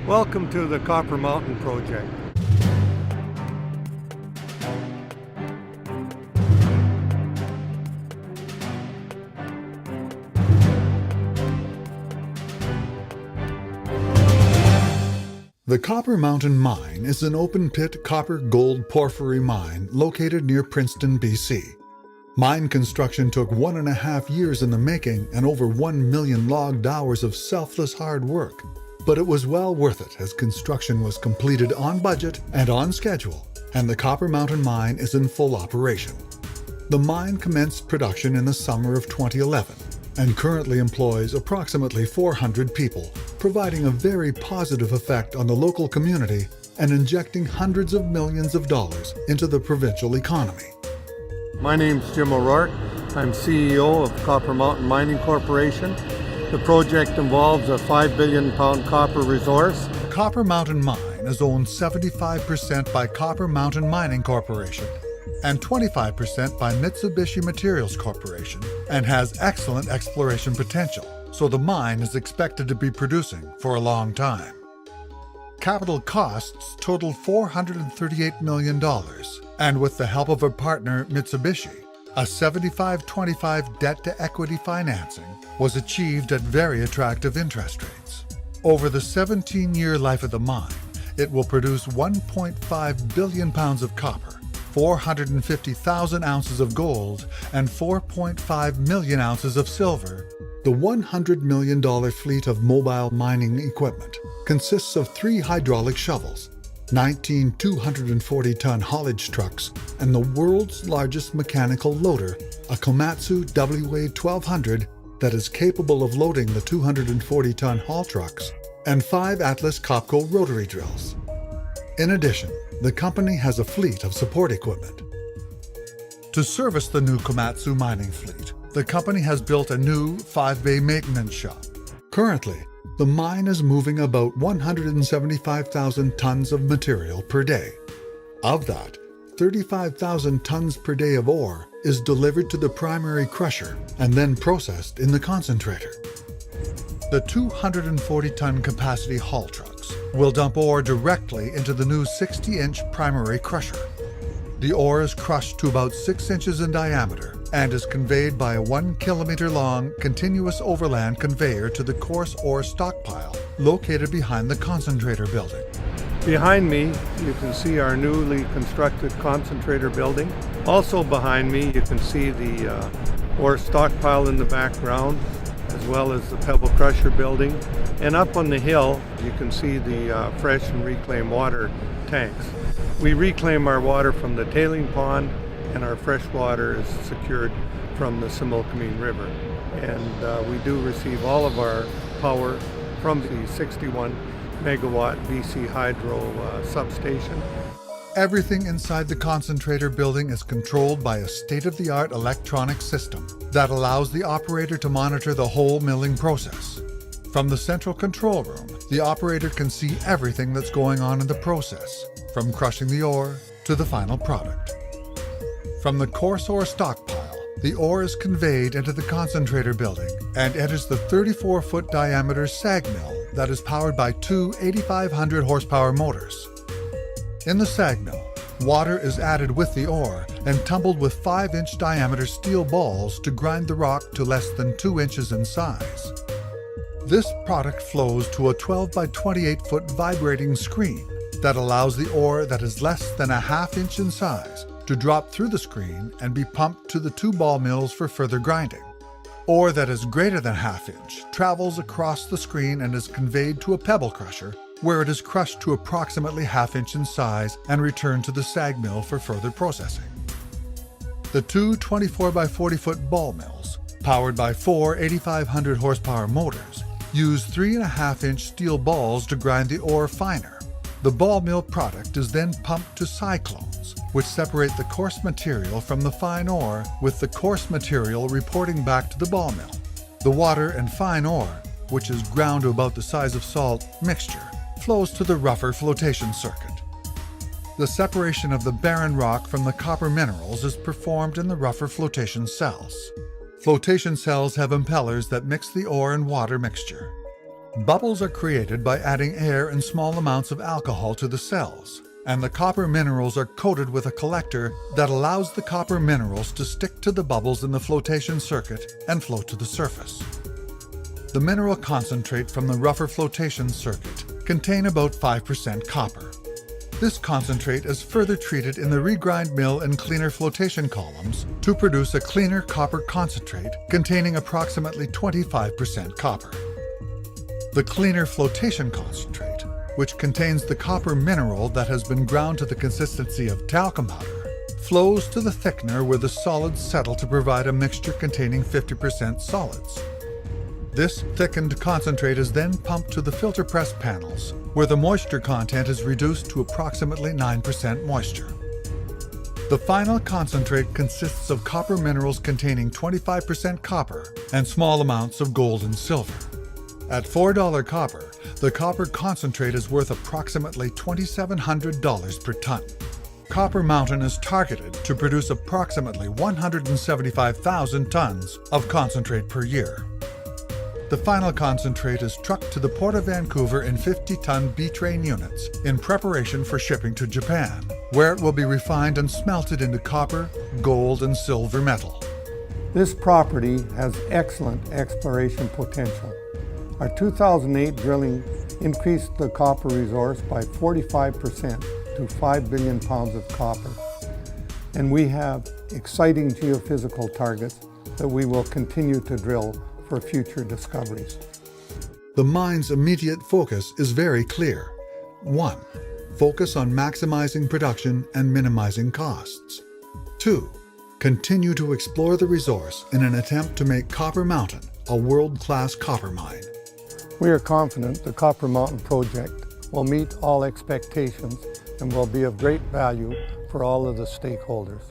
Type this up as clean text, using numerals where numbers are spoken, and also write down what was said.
Welcome to the Copper Mountain Project. The Copper Mountain Mine is an open-pit copper-gold porphyry mine located near Princeton, BC. Mine construction took 1.5 years in the making and over 1 million logged hours of selfless hard work. But it was well worth it as construction was completed on budget and on schedule, and the Copper Mountain Mine is in full operation. The mine commenced production in the summer of 2011 and currently employs approximately 400 people, providing a very positive effect on the local community and injecting hundreds of millions of dollars into the provincial economy. My name's Jim O'Rourke. I'm CEO of Copper Mountain Mining Corporation. The project involves a 5 billion pound copper resource. Copper Mountain Mine is owned 75% by Copper Mountain Mining Corporation and 25% by Mitsubishi Materials Corporation, and has excellent exploration potential, so the mine is expected to be producing for a long time. Capital costs totaled $438 million, and with the help of a partner, Mitsubishi, a 75-25 debt-to-equity financing was achieved at very attractive interest rates. Over the 17-year life of the mine, it will produce 1.5 billion pounds of copper, 450,000 ounces of gold, and 4.5 million ounces of silver. The $100 million fleet of mobile mining equipment consists of 3 hydraulic shovels, 19 240-ton haulage trucks, and the world's largest mechanical loader, a Komatsu WA1200 that is capable of loading the 240-ton haul trucks, and 5 Atlas Copco rotary drills. In addition, the company has a fleet of support equipment. To service the new Komatsu mining fleet, the company has built a new 5-bay maintenance shop. Currently, the mine is moving about 175,000 tons of material per day. Of that, 35,000 tons per day of ore is delivered to the primary crusher and then processed in the concentrator. The 240-ton capacity haul trucks will dump ore directly into the new 60-inch primary crusher. The ore is crushed to about 6 inches in diameter and is conveyed by a 1 kilometer-long continuous overland conveyor to the coarse ore stockpile located behind the concentrator building. Behind me, you can see our newly constructed concentrator building. Also behind me, you can see the ore stockpile in the background, as well as the pebble crusher building. And up on the hill, you can see the fresh and reclaimed water tanks. We reclaim our water from the tailing pond, and our fresh water is secured from the Similkameen River. And we do receive all of our power from the 61 megawatt BC Hydro substation. Everything inside the concentrator building is controlled by a state-of-the-art electronic system that allows the operator to monitor the whole milling process. From the central control room, the operator can see everything that's going on in the process, from crushing the ore to the final product. From the coarse ore stockpile, the ore is conveyed into the concentrator building and enters the 34-foot diameter SAG mill that is powered by 2 8,500 horsepower motors. In the SAG mill, water is added with the ore and tumbled with 5-inch diameter steel balls to grind the rock to less than 2 inches in size. This product flows to a 12 by 28-foot vibrating screen that allows the ore that is less than a ½ inch in size to drop through the screen and be pumped to the 2 ball mills for further grinding. Ore that is greater than ½ inch travels across the screen and is conveyed to a pebble crusher, where it is crushed to approximately ½ inch in size and returned to the SAG mill for further processing. The 2 24 by 40-foot ball mills, powered by 4 8,500 horsepower motors, use 3.5-inch steel balls to grind the ore finer. The ball mill product is then pumped to cyclones, which separate the coarse material from the fine ore, with the coarse material reporting back to the ball mill. The water and fine ore, which is ground to about the size of salt mixture, flows to the rougher flotation circuit. The separation of the barren rock from the copper minerals is performed in the rougher flotation cells. Flotation cells have impellers that mix the ore and water mixture. Bubbles are created by adding air and small amounts of alcohol to the cells, and the copper minerals are coated with a collector that allows the copper minerals to stick to the bubbles in the flotation circuit and float to the surface. The mineral concentrate from the rougher flotation circuit contain about 5% copper. This concentrate is further treated in the regrind mill and cleaner flotation columns to produce a cleaner copper concentrate containing approximately 25% copper. The cleaner flotation concentrate, which contains the copper mineral that has been ground to the consistency of talcum powder, flows to the thickener where the solids settle to provide a mixture containing 50% solids. This thickened concentrate is then pumped to the filter press panels, where the moisture content is reduced to approximately 9% moisture. The final concentrate consists of copper minerals containing 25% copper and small amounts of gold and silver. At $4 copper, the copper concentrate is worth approximately $2,700 per ton. Copper Mountain is targeted to produce approximately 175,000 tons of concentrate per year. The final concentrate is trucked to the Port of Vancouver in 50-ton B-train units in preparation for shipping to Japan, where it will be refined and smelted into copper, gold, and silver metal. This property has excellent exploration potential. Our 2008 drilling increased the copper resource by 45% to 5 billion pounds of copper. And we have exciting geophysical targets that we will continue to drill for future discoveries. The mine's immediate focus is very clear. 1. Focus on maximizing production and minimizing costs. 2. Continue to explore the resource in an attempt to make Copper Mountain a world-class copper mine. We are confident the Copper Mountain project will meet all expectations and will be of great value for all of the stakeholders.